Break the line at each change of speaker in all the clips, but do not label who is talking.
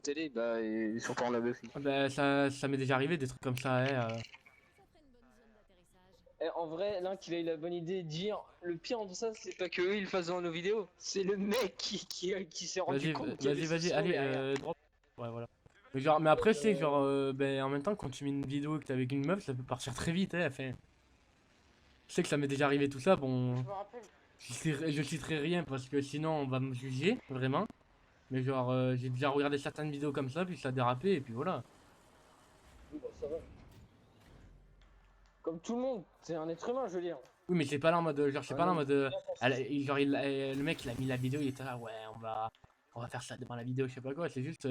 télé, bah, et surtout en live aussi.
Ah bah, ça m'est déjà arrivé des trucs comme ça, hein.
Et en vrai, l'un qu'il a eu la bonne idée de dire, le pire dans ça, c'est pas que eux ils le fassent dans nos vidéos, c'est le mec qui s'est rendu
Vas-y,
compte qu'il y avait ce
vas-y,
son
allez,
derrière.
drop. Ouais, voilà. Mais genre, mais après, c'est genre, ben, en même temps, quand tu mets une vidéo et que t'es avec une meuf, ça peut partir très vite, hein. Enfin, je sais que ça m'est déjà arrivé tout ça, bon,
Je me rappelle.
je citerai rien parce que sinon on va me juger, vraiment. Mais genre, j'ai déjà regardé certaines vidéos comme ça, puis ça a dérapé, et puis voilà.
Oui, bah, ça va. Comme tout le monde, c'est un être humain, je veux dire.
Oui, mais c'est pas là en mode, genre, c'est pas
Un
là en
homme
mode,
bien pensé.
genre, le mec, il a mis la vidéo, il était là, ouais, on va faire ça devant la vidéo, je sais pas quoi, c'est juste,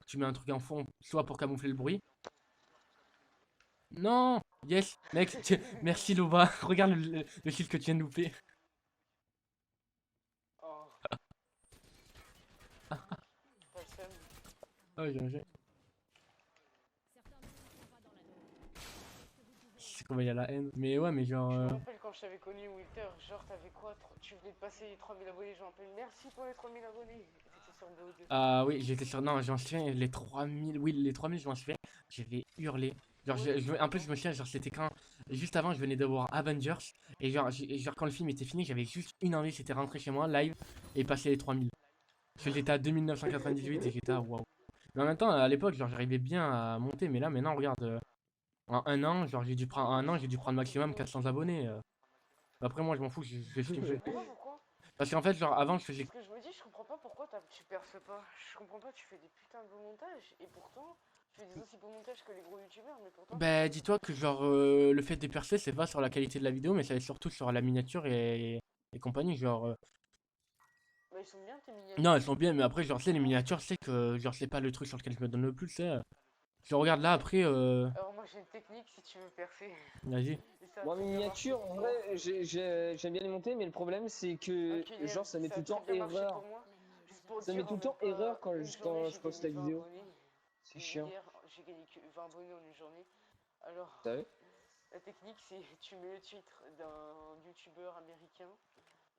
tu mets un truc en fond, soit pour camoufler le bruit. Non! Yes! Mec, merci Lova, regarde le kill que tu viens de louper.
Oh, pas le seum.
Ah, j'ai. C'est comment il y a la haine. Mais ouais, mais genre.
Je me rappelle quand je t'avais connu, Wilter, genre t'avais quoi? Tu venais de passer les 3000 abonnés, je me rappelle. Merci pour les 3000 abonnés. T'étais sur BO2.
Ah oui, j'étais sur. Non, j'en suis fait les 3000. Oui, les 3000, je m'en suis fait. J'avais hurlé. Genre,
Ouais,
en plus, je me souviens, genre, c'était quand. Juste avant, je venais de voir Avengers. Et genre, genre, quand le film était fini, j'avais juste une envie, c'était rentrer chez moi, live, et passer les 3000. Parce que j'étais à 2998 et j'étais à waouh. Mais en même temps, à l'époque, genre, j'arrivais bien à monter. Mais là, maintenant, regarde. En un an, genre, j'ai dû prendre. En un an, j'ai dû prendre maximum 400 abonnés. Après, moi, je m'en fous, je fais ce
Je
qu'il me fait.
comprends pas pourquoi.
Parce qu'en fait, genre, avant, je faisais.
Ce que je me dis, je comprends pas pourquoi tu perces pas. Je comprends pas, tu fais des putains de beaux montages. Et pourtant, tu fais des aussi beaux montages que les gros youtubeurs, mais pourtant tu
Bah,
perces
dis-toi
pas.
que, genre, le fait de percer, c'est pas sur la qualité de la vidéo, mais c'est surtout sur la miniature et compagnie. Genre,
Bah, ils sont bien tes
non, elles
miniatures.
sont bien, mais après, genre, c'est les miniatures, c'est que, genre, c'est pas le truc sur lequel je me donne le plus, c'est. Je regarde là, après,
Alors, moi j'ai une technique si tu veux percer.
vas-y.
Et ça a
Moi, mes
très bien marché
miniatures,
pour
en
moi.
vrai, j'aime bien les monter, mais le problème, c'est que,
Ok, Liam,
genre, ça met
ça
tout
a
le
très
temps
bien marché pour
erreur.
moi. Juste pour
Ça met
dire,
tout
en
le
même
temps
pas
erreur quand
une journée,
je
j'ai
poste
gagné
la
20
vidéo.
abonnés.
C'est
Et
chiant.
hier, j'ai gagné que 20 abonnés en une journée. Alors,
T'as vu?
la technique, c'est tu mets le titre d'un youtubeur américain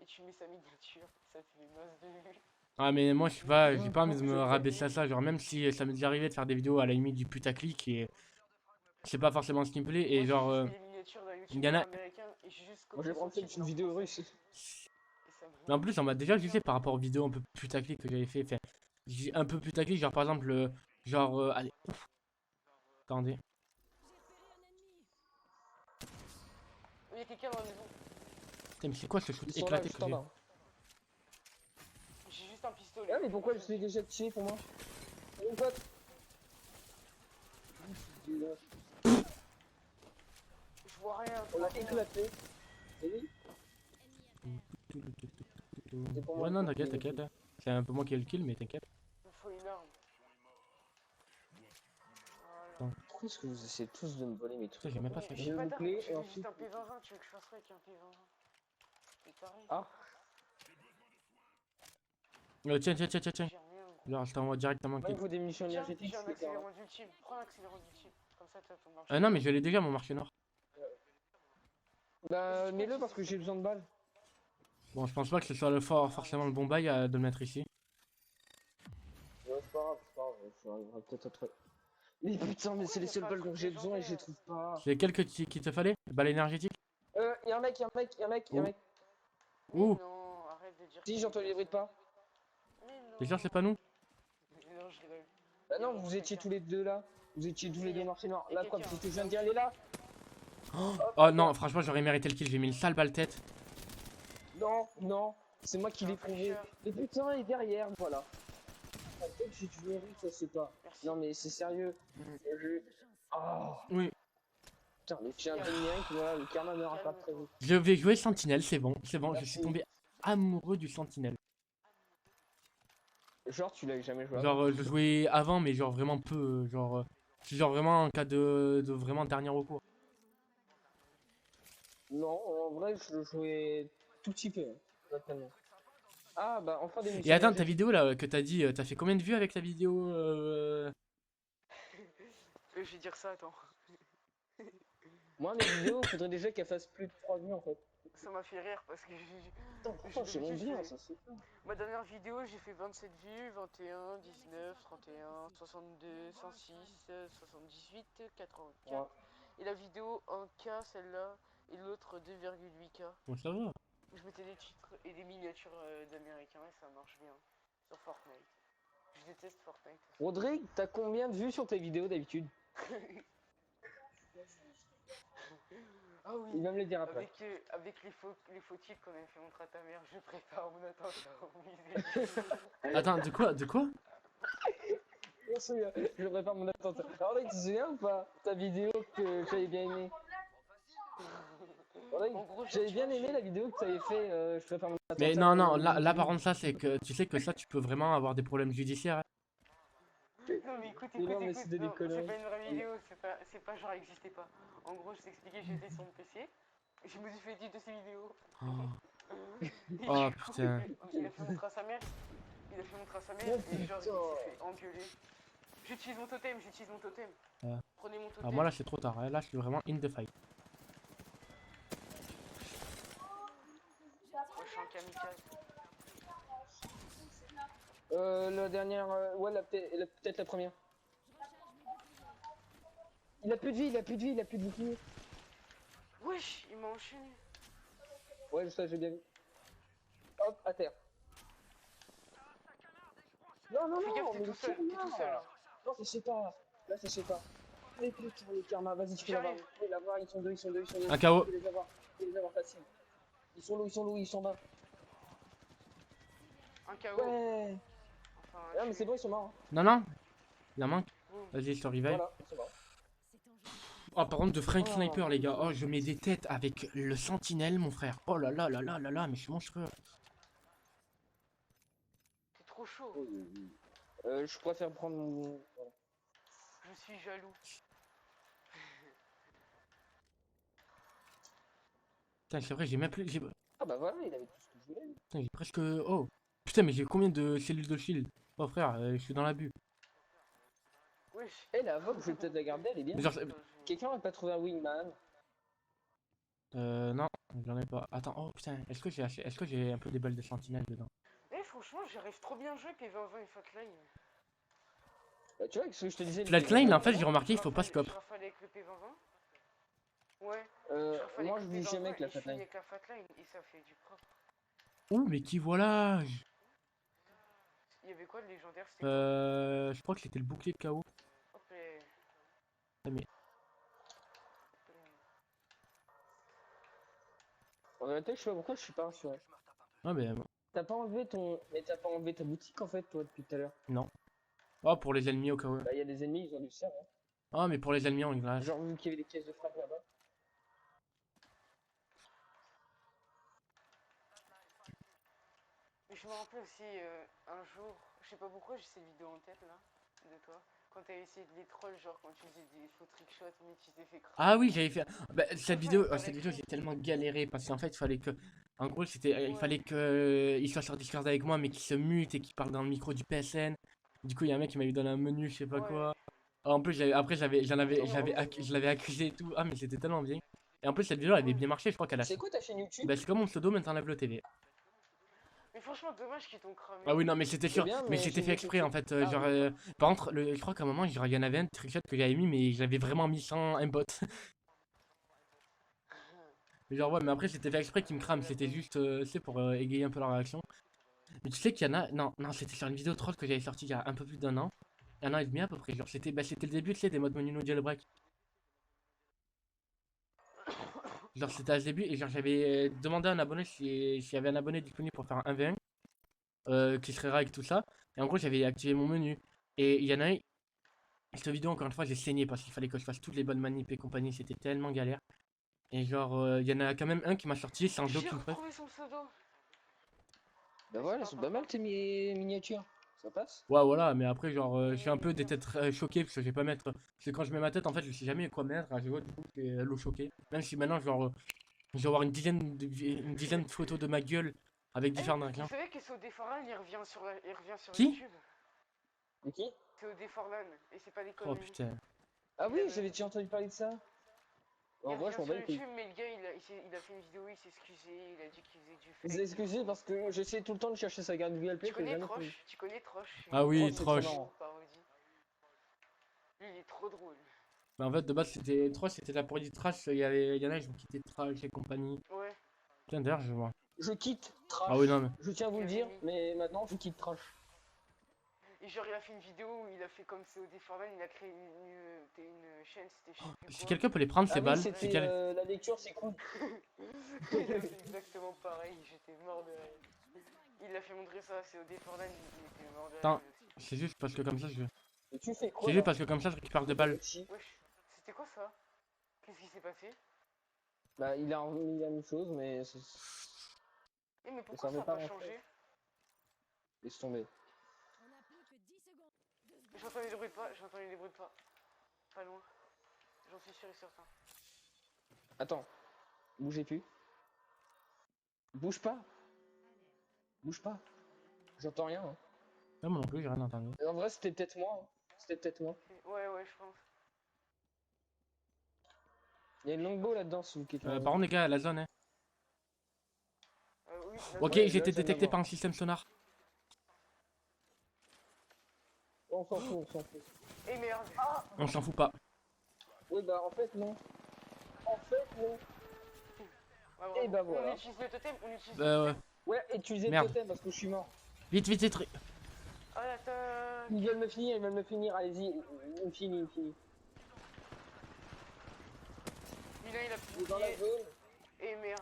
et tu mets sa miniature. Ça fait une masse de vues.
Ah, mais moi, je suis
Mais
pas, j'ai pas envie de
Je
me
connais.
rabaisser à ça. Genre, même si ça m'est déjà arrivé de faire des vidéos à la limite du putaclic et c'est pas forcément ce qui me plaît. Et
moi, j'ai
genre,
juste mis les miniatures d'un
il y en
youtubeur
a.
américain et j'ai juste
Moi, je vais
copié son
prendre
titre
peut-être une
en
vidéo
français.
russe.
Et ça
Mais en
me...
plus, on m'a déjà jugé par rapport aux vidéos un peu putaclic que j'avais fait. Enfin, un peu putaclic, genre par exemple, genre, allez, attendez.
Il y a quelqu'un dans la maison.
Putain, mais c'est quoi ce shoot
Ils sont là,
éclaté que
juste en
j'ai?
bas.
J'ai juste un pistolet.
Ah, mais pourquoi je suis déjà tué pour moi? Mon pote.
Je vois rien, je
On
vois
l'a
rien.
éclaté. Et lui, c'est pour moi
Ouais,
le
non,
pote qui
t'inquiète,
est
t'inquiète,
éclaté.
hein. C'est un peu moi qui ai le kill, mais t'inquiète.
Il me faut une arme. Voilà.
Attends,
Pourquoi est-ce que vous essayez tous de me voler mes
putain,
trucs
j'ai
en
même
fait?
pas
Mais
ça.
j'ai
J'ai
pas
vous
d'arme,
clé et
j'ai juste
ensuite.
un P20. Tu veux que je fasse quoi avec un P20? C'est taré.
Ah,
Tiens.
J'ai rien, gros.
Genre, je t'envoie directement un
moi il
kill.
me faut des munitions
Tiens,
énergétiques,
j'ai un
c'est pas.
accélérant d'ultime. Prends l'accélérant d'ultime. Comme ça, t'as ton marché
Non,
noir.
mais je l'ai déjà, mon marché noir.
Vas-y,
Bah,
tu peux
mets-le parce
l'utiliser,
que
s'il te
j'ai
plaît.
besoin de balles.
Bon, je pense pas que ce soit
Ah,
forcément le
merci.
bon bail de le mettre ici.
Ouais, c'est pas grave, c'est pas grave, je vais peut-être autre. Mais putain, mais
Pourquoi
c'est
il
les
n'y a
seules
pas un
balles dont
truc
j'ai besoin et je les
légendaire?
trouve pas.
C'est quel que qu'il te fallait? Balle énergétique?
Y'a un mec, y'a un mec, y'a un mec, y'a un
Où?
mec.
Mais
Où?
non, arrête de dire
Si,
qu'il y a
j'entends les bruits de
personne.
pas.
Mais
T'es sûr, c'est
non.
pas nous?
Mais non, je rigole.
Bah
Il y a
non,
vraiment
vous étiez
quelqu'un.
tous les deux là. Vous étiez tous
Si,
les deux marchés noirs.
il y a
La preuve,
quelqu'un.
c'est que je viens
Là
de
où
dire,
je
elle est
suis.
là. Hop,
Oh non,
là.
franchement, j'aurais mérité le kill. J'ai mis une sale balle tête.
Non, non, c'est moi qui
T'es un
l'ai trouvé.
tricheur.
Et putain, il est derrière, voilà. Ah, peut-être que j'ai du mérite, ça c'est pas.
Merci.
Non, mais c'est sérieux. Je... Ah,
Oui.
putain, mais j'ai un peu de
Calme.
mérite, voilà, le karma me rattrape très
Calme-toi.
vite.
Je vais jouer Sentinelle, c'est bon, c'est bon. Je suis
Merci.
tombé amoureux du Sentinelle.
Genre, tu l'as jamais joué avant.
Genre, je jouais avant, mais genre vraiment peu. Genre, c'est genre vraiment en cas de vraiment dernier recours.
Non, en vrai, je le jouais tout petit peu, hein, pas tellement. Ah, bah, enfin des
Et
missions
attends, ta
énergétiques.
vidéo là que t'as dit, t'as fait combien de vues avec la vidéo
Je vais dire ça, attends.
Moi, mes vidéos, faudrait déjà qu'elles fassent plus de 3 vues en fait.
Ça m'a fait rire parce que
Putain, pourquoi j'aime
d'habitude,
bien ça, c'est pas.
ma dernière vidéo, j'ai fait 27 vues, 21, 19, 31, 62, 106, 78, 84.
Ouais.
Et la vidéo 1K, celle-là, et l'autre 2,8K.
Bon, ça va.
Je mettais des titres et des miniatures d'américains et ça marche bien. Sur Fortnite. Je déteste Fortnite.
Rodrigue, t'as combien de vues sur tes vidéos d'habitude?
Ah oui,
Il va me le dire après.
avec les faux titres qu'on avait fait montrer à ta mère, je prépare mon attentat au musée.
Attends, de quoi? De quoi?
Je me souviens, je prépare mon attentat. Rodrigue, tu te souviens ou pas? Ta vidéo que j'avais bien aimée. Rodrigue,
En gros,
j'avais bien aimé la vidéo que tu avais fait, je prépare mon attentat.
Mais non, non,
au
là par
musée.
contre, ça, c'est que tu sais que ça, tu peux vraiment avoir des problèmes judiciaires, hein.
Non mais écoute,
Mais non, mais
écoute,
c'était des
non, c'est
conneries.
pas une vraie vidéo, c'est pas genre existait pas. En gros, je t'expliquais, j'étais sur mon PC, et je me suis fait éditer de ces vidéos.
Oh,
Et
oh,
du coup,
putain.
il a fait montrer à sa mère, il a fait montrer à sa mère,
Oh
et genre, il
putain.
s'est fait engueuler. J'utilise mon totem, j'utilise mon totem.
Ouais.
Prenez mon
Alors
totem.
moi là c'est trop tard, hein. Là je suis vraiment in the fight.
Moi, je suis un kamikaze.
La dernière, ouais, peut-être la première. Il a plus de vie, il a plus de vie, il a plus de bouclier.
Wesh, il m'a enchaîné.
Ouais, je sais, j'ai bien vu. Hop, à terre. Non, non,
Fais gaffe,
non,
t'es
mais
tout
le
seul, t'es tout seul.
karma.
Hein.
Non, c'est Shepard. Là, c'est Shepard. Allez, putain, le karma, vas-y, tu peux l'avoir.
J'arrive.
Tu peux l'avoir, ils sont deux, ils sont deux, ils sont deux.
Un KO.
Tu peux les avoir, tu peux les avoir facile. Ils sont low, ils sont bas.
Un KO.
Ouais.
Enfin,
Ah, mais c'est bon, ils sont morts. Hein.
Non, non, il en manque.
Boum.
Vas-y, je te revive.
Voilà, ils sont morts.
Oh, par contre, de Frank
Oh.
Sniper, les gars. Oh, je mets des têtes avec le sentinelle, mon frère. Oh là là là là là là, mais je suis monstrueux.
C'est trop chaud.
Oui, oui, oui. Je préfère prendre mon. Voilà.
Je suis jaloux.
Putain, c'est vrai, j'ai même plus.
Ah, bah voilà, il avait tout ce qu'il voulait.
Putain, j'ai presque. Oh. Putain, mais j'ai combien de cellules de shield? Oh, frère, je suis dans l'abus.
Wesh.
Eh, la Vogue, je vais peut-être la garder, elle est bien.
Genre,
Quelqu'un n'a pas trouvé un wingman?
non, j'en ai pas. Attends, oh putain, est-ce que j'ai un peu des balles de sentinelle dedans?
Eh, franchement, j'arrive trop bien à jouer PV20 et Fatline.
Bah, tu vois, ce que je te disais.
Flatline, en fait, j'ai remarqué, il faut pas scope.
Je rafale avec le P2020. Ouais.
Moi, je vis jamais avec la
Fatline.
Flatline.
Avec la Fatline et ça fait du propre.
Oh, mais qui voilà?
Il y avait quoi de légendaire? C'était quoi?
Je crois que c'était le bouclier de KO.
Hop les...
Ah, mais
En réalité, je sais pas pourquoi je suis pas rassuré.
ah, mais
T'as pas enlevé ton. Mais t'as pas enlevé ta boutique en fait, toi, depuis tout à l'heure.
non. Oh, pour les ennemis au KO.
Bah, y a des ennemis, ils ont dû se servir.
Ah, mais pour les ennemis en glace.
Genre, vu qu'il y avait des caisses de frappe là-bas.
Mais je me rappelle aussi un jour, je sais pas pourquoi j'ai cette vidéo en tête là, de toi. Quand t'avais essayé de les trolls, genre quand tu faisais des faux trickshots, mais tu t'es fait cramer.
Ah oui, j'avais fait. Bah, cette vidéo, j'ai tellement galéré parce qu'en fait, il fallait que. En gros, il fallait que il soit sur Discord avec moi, mais qu'il se mute et qu'il parle dans le micro du PSN. Du coup, il y a un mec qui m'avait donné un menu, je sais pas quoi. En plus, après, je l'avais accusé et tout. Ah, mais c'était tellement bien. Et en plus, cette vidéo, elle avait bien marché, je crois qu'elle a.
C'est quoi ta chaîne YouTube?
Bah, c'est comme mon pseudo, maintenant, Lève le TV.
Mais franchement, dommage qu'ils t'ont cramé.
Ah oui, non, mais c'était sûr.
bien,
Mais
mais
c'était
j'ai
fait
vu
exprès,
que
en fait.
Ah,
Genre,
oui.
par contre, je crois qu'à un moment, genre, il y en avait un trickshot que j'avais mis, mais j'avais vraiment mis sans un bot. Mais genre, ouais, mais après, c'était fait exprès qu'ils me crament. C'était juste, c'est pour égayer un peu la réaction. Mais tu sais qu'il y en a. Non, non, c'était sur une vidéo troll que j'avais sortie il y a un peu plus d'un an. Un an et demi à peu près. Genre, c'était le début, tu sais, des modes menu no jailbreak. Genre, c'était à ce début, et genre, j'avais demandé à un abonné s'il y avait un abonné disponible pour faire un 1v1 qui serait rare avec tout ça. Et en gros, j'avais activé mon menu. Et il y en a un. Cette vidéo, encore une fois, j'ai saigné parce qu'il fallait que je fasse toutes les bonnes manips et compagnie. C'était tellement galère. Et genre, il y en a quand même un qui m'a sorti sans
J'ai
aucune preuve.
retrouvé son pseudo.
Bah voilà, elles sont pas mal tes miniatures. Ça passe?
Ouais, voilà, mais après, genre, je suis un peu des têtes choquées parce que je vais pas mettre. Parce que quand je mets ma tête, en fait, je sais jamais quoi mettre. À chaque fois, du coup, c'est l'eau choquée. Même si maintenant, genre, je vais avoir une dizaine de photos de ma gueule avec différents
Vous
réactions.
savez que SOD Forlan il revient sur
Qui?
YouTube.
Et qui?
SOD Forlan, et c'est pas des
Oh
conneries.
putain.
Ah
Il
oui,
avait-
j'avais déjà entendu parler de ça. En
Il
vrai, je
revient
m'en
sur
bats les couilles.
YouTube, mais le gars, il a fait une vidéo, il s'est excusé, il a dit qu'il faisait du
Vous
fake.
excusez parce que j'essaie tout le temps de chercher sa carte Google Play
Tu
que j'ai
connais
jamais trouvé.
Troche? Tu connais Troche?
Ah oui,
Troche, c'est très
Troche.
marrant.
Parodie. Lui, il est trop drôle.
Mais en fait, de base, c'était Troche, c'était la parodie de Trash. Il y en a, ils ont quitté Trash et compagnie.
Ouais.
Tiens, d'ailleurs, je vois.
Je quitte Trash.
Ah oui, non, mais.
Je tiens à vous le dire,
Camille.
mais maintenant je quitte Trash.
Et genre, il a fait une vidéo où il a fait comme COD Fortnite, il a créé une chaîne, c'était je sais plus
Si
quoi.
quelqu'un peut les prendre,
Ah
ces
oui,
balles, c'est
c'était
quel...
la lecture, c'est cool.
Il a fait exactement pareil, j'étais mort de rire. Il a fait montrer ça à COD Fortnite, il était mort de rire.
Attends.
lui aussi.
C'est juste parce que comme ça, je.
Et tu fais quoi
C'est
là
juste parce que comme ça, je récupère des balles.
Wesh, c'était quoi ça? Qu'est-ce qui s'est passé?
Bah, il a remis la même chose, mais
Eh mais pourquoi ça a
servait pas
pas
à
changé?
laisse tomber.
J'entends les bruits de pas, j'entends les bruits de pas. Pas loin. J'en suis sûr et certain.
Attends, bougez plus. Bouge pas. Bouge pas. J'entends rien. Hein.
Ah, moi non plus, j'ai rien entendu.
En vrai, c'était peut-être moi. Hein. C'était peut-être moi.
Ouais, ouais, je pense.
Il y a une longbow là-dedans, si vous quittez.
Par contre, les gars, la zone, hein.
Oui,
Ok,
Ouais,
j'ai
là,
été
je viens
détecté
d'avoir.
par un système sonar.
On s'en fout, on s'en fout.
Eh merde!
On s'en fout pas.
Oui, bah en fait, non. En fait, non.
Ouais,
Eh bah,
on
voilà.
utilise le totem, on utilise le
Ouais.
totem.
Ouais, utilisez
Merde.
le totem parce que je suis mort.
Vite, vite, vite.
Ah l'attaque!
Ils veulent me finir, ils veulent me finir. Allez-y, on finit, on finit.
Lui là, il a
Il est dans la
bouclier.
zone.
Eh merde!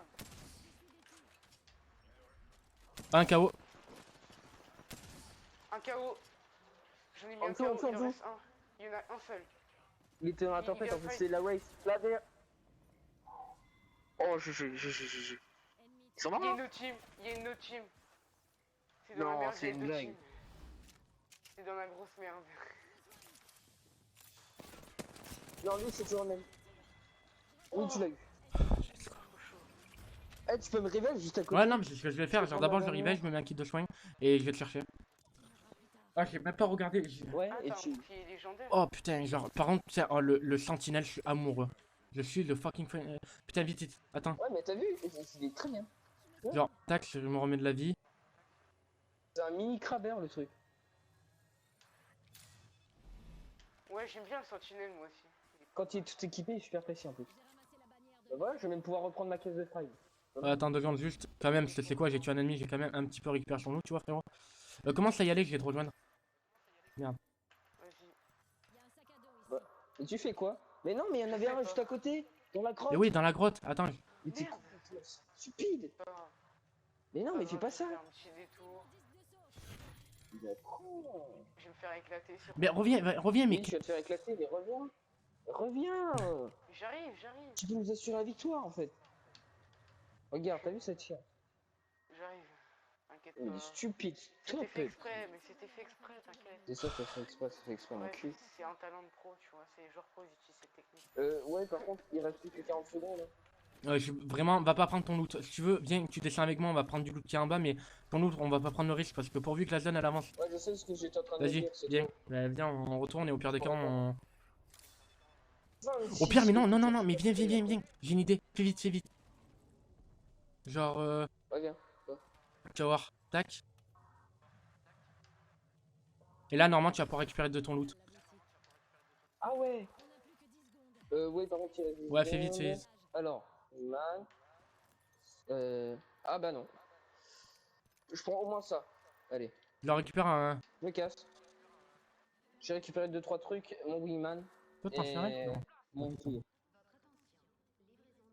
Un KO.
Un KO! J'en ai mis
En
un
dessous,
KO,
en dessous, en
il en
dessous.
reste un. Il y en a un seul.
Il était dans la
Il
tempête,
vient
en fait,
fight.
c'est la race. Là, derrière. Oh, je. Ils sont
Il y a
morts.
une autre team, il y a une autre team. C'est dans la
Non,
merde,
c'est
il y a
une
deux
blague.
teams. C'est dans la grosse merde.
Non, lui, c'est toujours le même. Oui, tu l'as eu.
Trop chaud.
Eh, tu peux me réveiller juste à côté.
Ouais, non, mais c'est ce que je vais faire.
Je
Genre,
prends
d'abord,
ma
je
dernière.
réveille, je me mets un kit de soins et je vais te chercher. Ah, j'ai même pas regardé.
Ouais,
Ah,
et
t'as un
tu.
bouclier légendaire.
Oh putain, genre, par contre, tu sais, oh, le sentinelle, je suis amoureux. Je suis le fucking. Putain, vite, vite. Attends.
Ouais, mais t'as vu, il est très bien.
Genre, tac, je me remets de la vie.
C'est un mini crabber le truc.
Ouais, j'aime bien le sentinelle moi aussi.
Quand il est tout équipé, il est super précis en plus. Bah voilà, je vais même pouvoir reprendre ma caisse de frag.
Attends, 2 secondes, juste. Quand même, c'est quoi, j'ai tué un ennemi, j'ai quand même un petit peu récupéré son loot, tu vois, frérot. Commence à y aller, je vais te rejoindre.
Vas-y.
Et tu fais quoi? Mais non, mais il y en avait
sais
un
pas.
juste à côté, dans la grotte.
Et oui, dans la grotte. Attends,
Mais t'es
Merde.
complètement stupide.
Pas grave.
Mais non, mais fais pas
Je
ça.
vais faire un petit détour.
Il est con.
Je vais me faire éclater sur.
mais reviens, mais.
Oui, tu vas te faire éclater, mais reviens. Reviens.
J'arrive.
Tu peux nous assurer la victoire en fait. Regarde, t'as vu cette chien?
J'arrive. T'inquiète
Il est
pas.
stupide. Toi,
C'était fait
peuple.
exprès, mais c'était fait exprès, t'inquiète.
C'est ça, t'as fait exprès, ça fait exprès, mon
Ouais,
cul.
c'est un talent de pro, tu vois. C'est les joueurs pro, ils utilisent cette technique.
Ouais, par contre, il reste plus que 40 secondes. Hein.
Vraiment, va pas prendre ton loot. Si tu veux, viens, tu descends avec moi, on va prendre du loot qui est en bas, mais ton loot, on va pas prendre le risque parce que pourvu que la zone elle avance.
Ouais, je sais ce que j'étais en train de
Vas-y,
dire. c'est
viens.
tout.
Viens, on retourne et au pire des cas, on.
Non, mais
Au
si,
pire, mais
si,
non, mais viens. J'ai une idée. Fais vite. Genre,
Ouais, viens.
tu vas voir. Tac. Et là, normalement, tu vas pouvoir récupérer de ton loot.
Ah ouais. Ouais, par contre, il reste 10
Ouais, fais vite.
secondes. Alors, man. Ah bah non. Je prends au moins ça. Allez,
Je leur récupère un.
je me casse. J'ai récupéré 2-3 trucs, mon Wingman
Toi, t'en fais un
et
Non.
mon bouclier.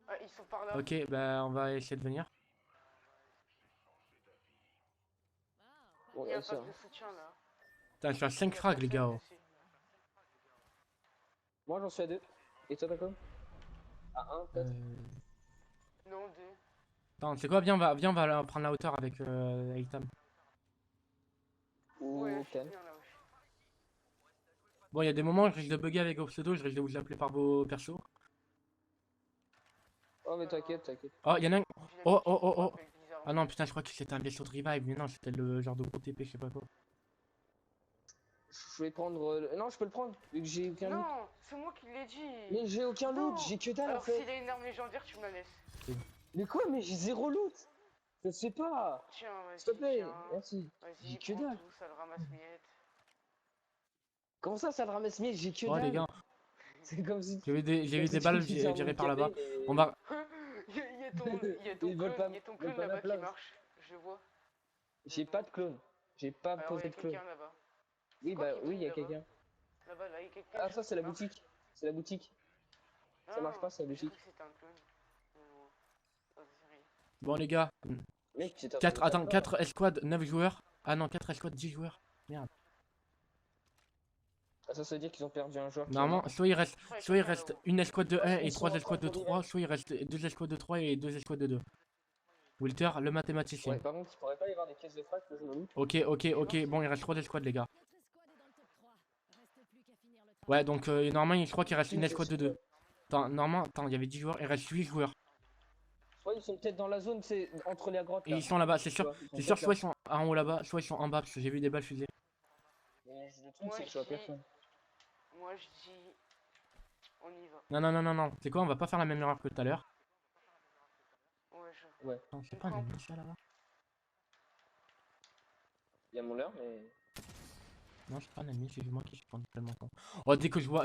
Ah, ils sont par là.
Ok, bah, on va essayer de venir.
Bon,
Il y a un
ça.
pass de soutien là.
Putain, je suis à 5
Il y a
frags, les gars.
personne
Oh.
dessus.
Moi j'en suis à 2. Et toi t'as quoi? À 1 peut-être?
Non, 2.
Attends, c'est quoi? Viens, on va prendre la hauteur avec Aitam.
Ou
Ouais, je suis
Ken?
bien là, wesh.
Bon, il y a des moments, je risque de bugger avec vos pseudos, je risque de vous appeler par vos persos.
Oh mais t'inquiète.
Oh, il y en a un.
J'ai
Oh.
l'habitude, je m'appelle bizarrement.
Ah non, putain, je crois que c'était un vaisseau de revive, mais non, c'était le genre de gros TP, je sais pas quoi.
Je vais prendre. Non, je peux le prendre, vu que j'ai aucun loot.
Non, c'est moi qui l'ai dit.
Mais j'ai aucun loot,
Non.
j'ai que dalle en
Alors
fait.
s'il a une arme légendaire, tu me la laisses.
Mais quoi, mais j'ai zéro loot. Ça se fait pas.
Tiens, vas-y,
S'il te plaît,
tiens.
merci. J'ai
Vas-y,
que
prends
dalle.
tout, ça le ramasse-miettes.
Comment ça le ramasse mieux? J'ai que
Oh les
dalle.
gars,
C'est comme si.
j'ai
comme
eu
si
des
tu
balles
utilisais un
virées par là-bas.
handicapé, mais-
On va.
Il y a ton
Ils veulent
clone,
pas-
il y a ton
veulent
clone
pas ma
là-bas qui
place.
marche. Je le vois.
J'ai pas de clone. J'ai pas
Alors il y
posé
a
de clone.
quelqu'un là-bas.
Oui,
quoi
bah
qui
oui, il y a
brille là-bas
quelqu'un.
Là-bas, là, il y a quelqu'un.
Ah,
je
ça,
trouve
c'est la
qui marche.
boutique. C'est la boutique. Ça
Non,
marche pas, c'est la
j'ai cru
boutique.
que c'était un clone. Non, c'est rien.
Bon les gars,
Mec, tu t'es en train
4,
de faire
attends,
peur.
4 escouades, 9 joueurs. Ah non, 4 escouades, 10 joueurs.
Ah, ça veut dire qu'ils ont perdu un joueur. qui est
Normalement,
mort.
soit il reste,
Je crois qu'il y a
soit il
quelqu'un
reste
là-haut.
une escouade de 1
Ils
et
sont
3
en train
escouades de
de
3, soit il reste 2 escouades de 3 et 2 escouades de 2. Wilter, le mathématicien.
Ouais, par contre, il pourrait pas y avoir des caisses de frac que je me loot.
Ok, ok, bon, il reste 3 escouades les gars. Ouais, donc normalement, je crois qu'il reste une escouade de 2. Attends, normalement, attends, il y avait 10 joueurs, il reste 8 joueurs.
Soit ils sont peut-être dans la zone, c'est entre les grottes.
Et
Là.
ils sont là-bas, c'est
Tu
sûr.
vois, ils sont
C'est sûr,
peut-être
soit ils sont en haut là-bas, soit ils sont en bas, parce que j'ai vu des balles fusées.
là. Mais le truc,
Moi,
c'est que
je
je vois
dis-
personne.
Moi je dis. On y va.
Non, non, non, non, non. C'est quoi, on va pas faire la même erreur que tout à l'heure.
Ouais, je.
Ouais,
Attends, c'est pas un ennemi ça là-bas?
il y a mon leurre, mais.
Non, c'est pas un ennemi, c'est moi qui suis tellement con. Oh, dès que je vois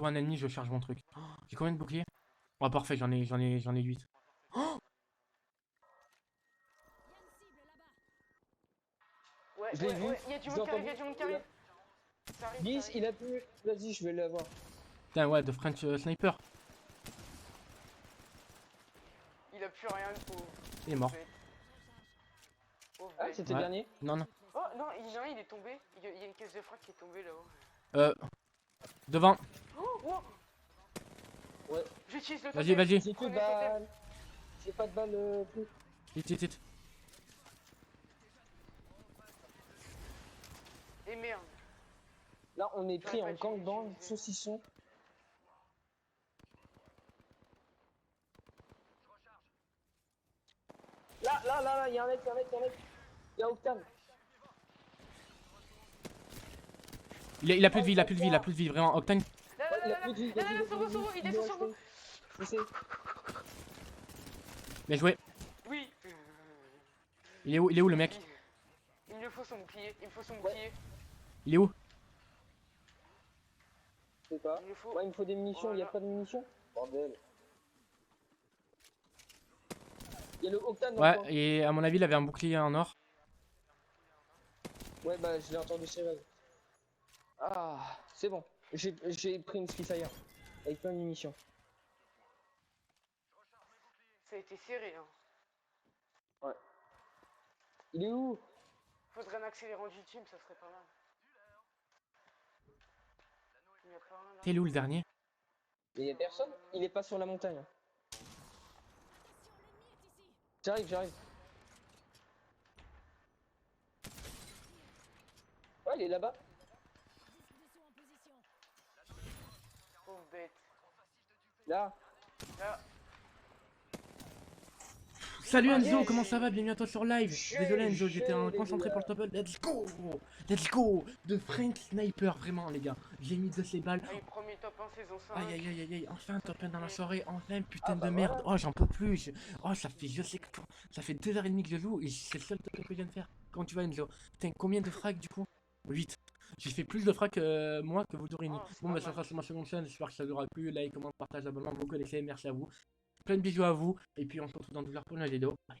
un ennemi, je charge mon truc. Oh, j'ai combien de boucliers? Oh, parfait, j'en ai 8.
Ouais,
Je l'ai vu,
ouais, il y a du
je
monde
l'ai
qui arrive, il y a
entendu.
du monde qui arrive. Ça arrive,
10,
ça arrive.
il a pu. Vas-y, je vais l'avoir.
Putain, ouais, de French Sniper.
Il a plus rien, le pauvre.
Il est mort.
Bête. Pauvre
Ah,
bête.
c'était
Ouais.
le dernier.
Non, non.
Oh non, il y en a un, il est tombé. Il y a une caisse de frac qui est tombée là-haut.
Devant.
Oh, wow.
Ouais.
J'utilise le
Vas-y,
totem.
vas-y.
J'ai plus
Prenez
de
le totem.
balles. J'ai pas de balles plus.
Vite, vite, vite.
Et merde.
Là, on est pris
J'aurais
en
pas dû
gangbang,
l'utiliser.
saucisson. Là, il y a un mec, il y a un mec, il y a un mec. Il y a Octane.
Il a plus de vie, il a plus de vie, il a plus de vie, vraiment. Octane.
Là,
Ouais,
là,
il
là,
a
là,
plus de vie,
là,
vas-y,
là, sur vous, sur vous, il descend sur vous.
Je sais.
Bien joué.
Oui.
Il est où le mec?
Il me faut son bouclier, il me faut son
Ouais.
bouclier.
Il est où?
Je sais pas.
Il me faut.
Moi, il me faut des munitions, il y a
Voilà.
pas de munitions. Bordel. Il y a le Octane dans le
Ouais,
coin.
et à mon avis, il avait un bouclier en or.
Ouais, bah, je l'ai entendu tirer. Ah, c'est bon. J'ai pris une Spitfire. Avec plein de munitions.
Ça a été serré, hein.
Il est où?
Faudrait un accélérant d'ultime, ça serait pas mal. Il y a pas un là.
T'es où le dernier?
Il y a personne? Il est pas sur la montagne. J'arrive. Ouais, il est là-bas.
Pauvre bête.
Là.
Là.
Salut Enzo,
Yes.
comment ça va? Bienvenue à toi sur live. Désolé Enzo, j'étais
les
concentré
gars.
pour le top 1. Let's go. De Frank Sniper, vraiment les gars. J'ai mis de ces balles.
Allez, premier top 1 saison 5.
Aïe, enfin un top 1 dans la soirée, enfin putain
Ah, bah
de merde.
voilà.
Oh, j'en peux plus. Oh, ça fait je sais que ça fait 2h30 que je joue et c'est le seul top 1 que je viens de faire. Quand tu vas Enzo. Putain, combien de frags du coup? 8. J'ai fait plus de frags moi que vous Dourini.
Oh, c'est
Bon
pas
bah ça
mal.
sera sur ma seconde chaîne, j'espère que ça vous aura plu. Like, comment, partage, abonnement, vous connaissez, merci à vous. Plein de bisous à vous et puis on se retrouve dans 12 heures pour une nouvelle vidéo. Bye.